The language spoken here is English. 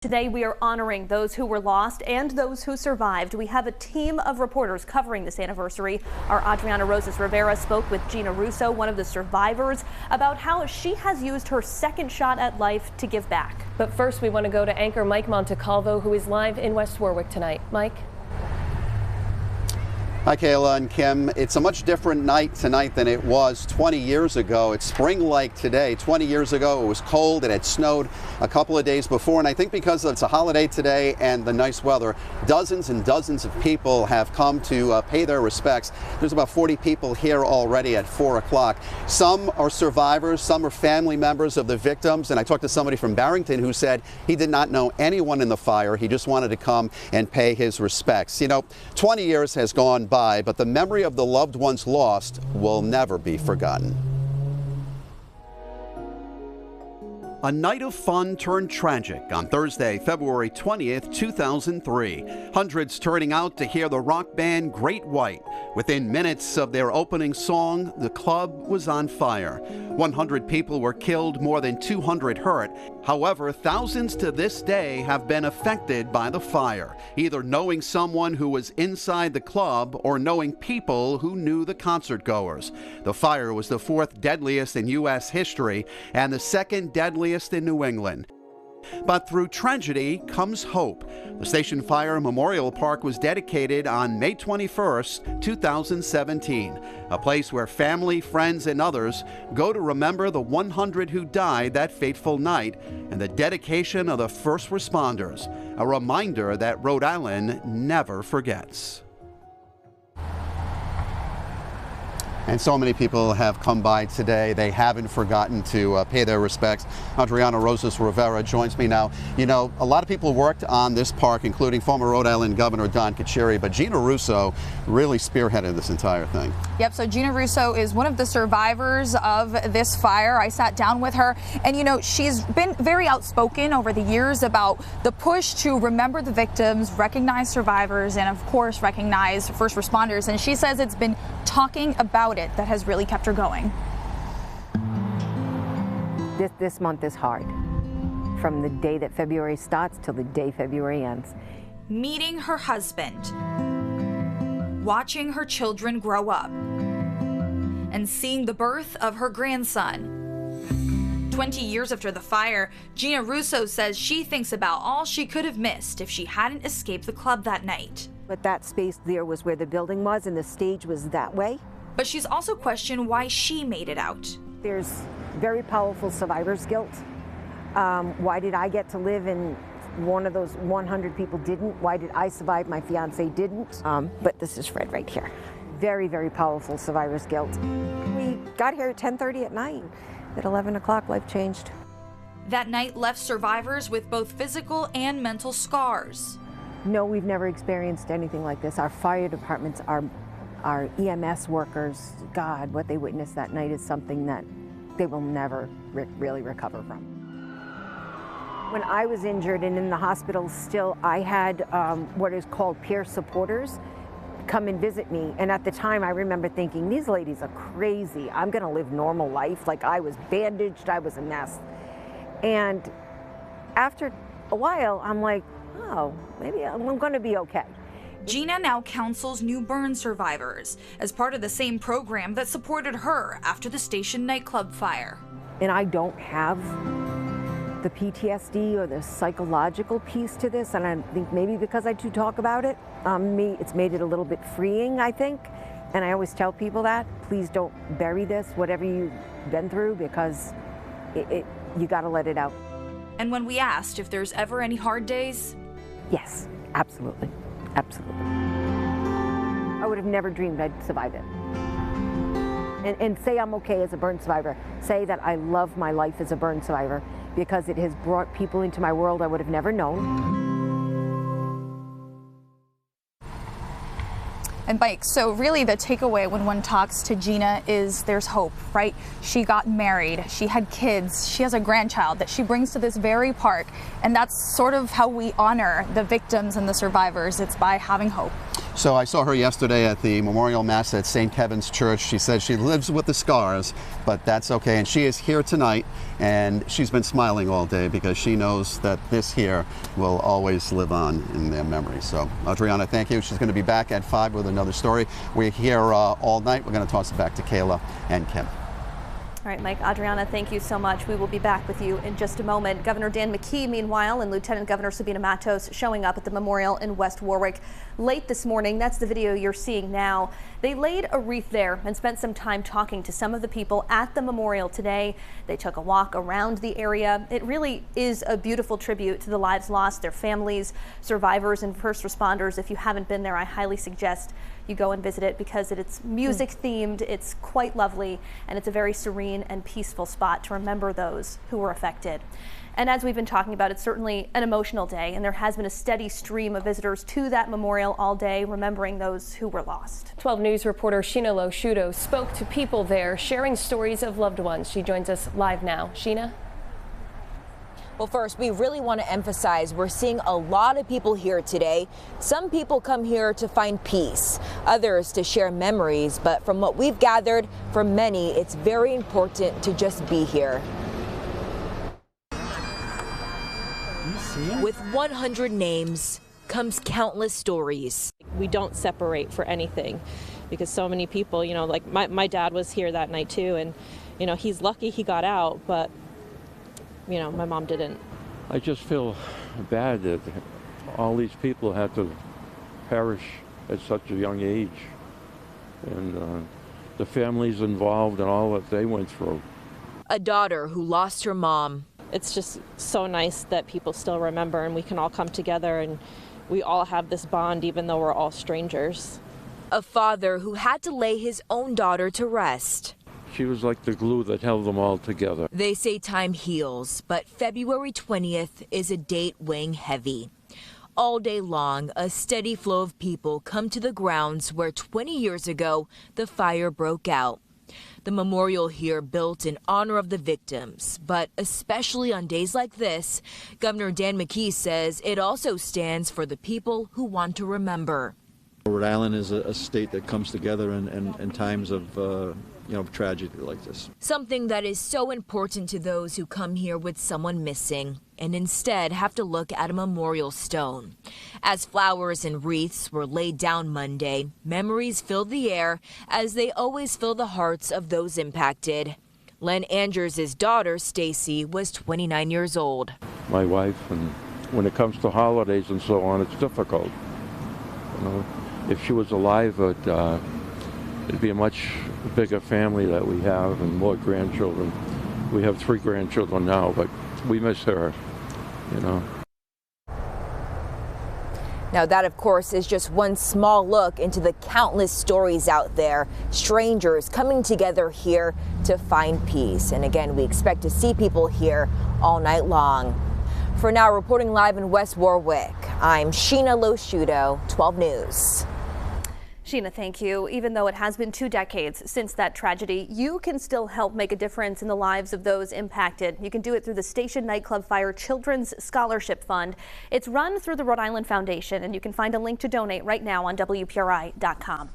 Today we are honoring those who were lost and those who survived. We have a team of reporters covering this anniversary. Our Adriana Rosas Rivera spoke with Gina Russo, one of the survivors, about how she has used her second shot at life to give back. But first we want to go to anchor Mike Montecalvo, who is live in West Warwick tonight. Mike? Hi, Kayla and Kim. It's a much different night tonight than it was 20 years ago. It's spring-like today. 20 years ago, it was cold. It had snowed a couple of days before, and I think because it's a holiday today and the nice weather, dozens and dozens of people have come to pay their respects. There's about 40 people here already at 4 o'clock. Some are survivors, some are family members of the victims, and I talked to somebody from Barrington who said he did not know anyone in the fire. He just wanted to come and pay his respects. You know, 20 years has gone by, but the memory of the loved ones lost will never be forgotten. A night of fun turned tragic on Thursday, February 20th, 2003. Hundreds turning out to hear the rock band Great White. Within minutes of their opening song, the club was on fire. 100 people were killed, more than 200 hurt. However, thousands to this day have been affected by the fire, either knowing someone who was inside the club or knowing people who knew the concert goers. The fire was the fourth deadliest in U.S. history and the second deadliest in New England. But through tragedy comes hope. The Station Fire Memorial Park was dedicated on May 21st, 2017, a place where family, friends, and others go to remember the 100 who died that fateful night and the dedication of the first responders, a reminder that Rhode Island never forgets. And so many people have come by today. They haven't forgotten to pay their respects. Adriana Rosas Rivera joins me now. You know, a lot of people worked on this park, including former Rhode Island Governor Don Carcieri, but Gina Russo really spearheaded this entire thing. Yep, so Gina Russo is one of the survivors of this fire. I sat down with her, and you know, she's been very outspoken over the years about the push to remember the victims, recognize survivors, and of course recognize first responders. And she says it's been talking about it that has really kept her going. This month is hard, from the day that February starts till the day February ends. Meeting her husband, watching her children grow up, and seeing the birth of her grandson. 20 years after the fire, Gina Russo says she thinks about all she could have missed if she hadn't escaped the club that night. But that space there was where the building was, and the stage was that way. But she's also questioned why she made it out. There's very powerful survivor's guilt. Why did I get to live and one of those 100 people didn't? Why did I survive? My fiance didn't. But this is Fred right here. Very, very powerful survivor's guilt. We got here at 10:30 at night. At 11 o'clock, life changed. That night left survivors with both physical and mental scars. No, we've never experienced anything like this. Our fire departments, our EMS workers, God, what they witnessed that night is something that they will never really recover from. When I was injured and in the hospital still, I had what is called peer supporters come and visit me. And at the time, I remember thinking, these ladies are crazy. I'm gonna live normal life. Like, I was bandaged, I was a mess. And after a while, I'm like, oh, maybe I'm gonna be okay. Gina now counsels new burn survivors as part of the same program that supported her after the Station nightclub fire. And I don't have the PTSD or the psychological piece to this, and I think maybe because I do talk about it, it's made it a little bit freeing, I think. And I always tell people that, please don't bury this, whatever you've been through, because you gotta let it out. And when we asked if there's ever any hard days, yes, absolutely. Absolutely. I would have never dreamed I'd survive it. And say I'm okay as a burn survivor. Say that I love my life as a burn survivor because it has brought people into my world I would have never known. And Mike, so really the takeaway when one talks to Gina is there's hope, right? She got married, she had kids, she has a grandchild that she brings to this very park. And that's sort of how we honor the victims and the survivors. It's by having hope. So I saw her yesterday at the memorial mass at St. Kevin's Church. She said she lives with the scars, but that's okay. And she is here tonight, and she's been smiling all day because she knows that this here will always live on in their memory. So Adriana, thank you. She's going to be back at 5 with another story. We're here all night. We're going to toss it back to Kayla and Kim. All right, Mike, Adriana, thank you so much. We will be back with you in just a moment. Governor Dan McKee, meanwhile, and Lieutenant Governor Sabina Matos showing up at the memorial in West Warwick late this morning. That's the video you're seeing now. They laid a wreath there and spent some time talking to some of the people at the memorial today. They took a walk around the area. It really is a beautiful tribute to the lives lost, their families, survivors, and first responders. If you haven't been there, I highly suggest you go and visit it because it's music themed, it's quite lovely, and it's a very serene and peaceful spot to remember those who were affected. And as we've been talking about, it's certainly an emotional day, and there has been a steady stream of visitors to that memorial all day, remembering those who were lost. 12 News reporter Sheena Losciuto spoke to people there, sharing stories of loved ones. She joins us live now. Sheena? Well, first, we really want to emphasize we're seeing a lot of people here today. Some people come here to find peace, others to share memories. But from what we've gathered, for many, it's very important to just be here. With 100 names comes countless stories. We don't separate for anything because so many people, you know, like my dad was here that night too, and, you know, he's lucky he got out, but you know, my mom didn't. I just feel bad that all these people had to perish at such a young age, and the families involved and all that they went through. A daughter who lost her mom. It's just so nice that people still remember and we can all come together and we all have this bond even though we're all strangers. A father who had to lay his own daughter to rest. She was like the glue that held them all together. They say time heals, but February 20th is a date weighing heavy. All day long, a steady flow of people come to the grounds where 20 years ago, the fire broke out. The memorial here built in honor of the victims, but especially on days like this, Governor Dan McKee says it also stands for the people who want to remember. Rhode Island is a state that comes together in times of tragedy like this. Something that is so important to those who come here with someone missing and instead have to look at a memorial stone. As flowers and wreaths were laid down Monday, memories filled the air as they always fill the hearts of those impacted. Len Andrews' daughter, Stacy, was 29 years old. My wife, and when it comes to holidays and so on, it's difficult. You know, if she was alive, it'd be a much bigger family that we have and more grandchildren. We have 3 grandchildren now, but we miss her, you know. Now that, of course, is just one small look into the countless stories out there. Strangers coming together here to find peace. And again, we expect to see people here all night long. For now, reporting live in West Warwick, I'm Sheena Losciuto, 12 News. Sheena, thank you. Even though it has been 2 decades since that tragedy, you can still help make a difference in the lives of those impacted. You can do it through the Station Nightclub Fire Children's Scholarship Fund. It's run through the Rhode Island Foundation, and you can find a link to donate right now on WPRI.com.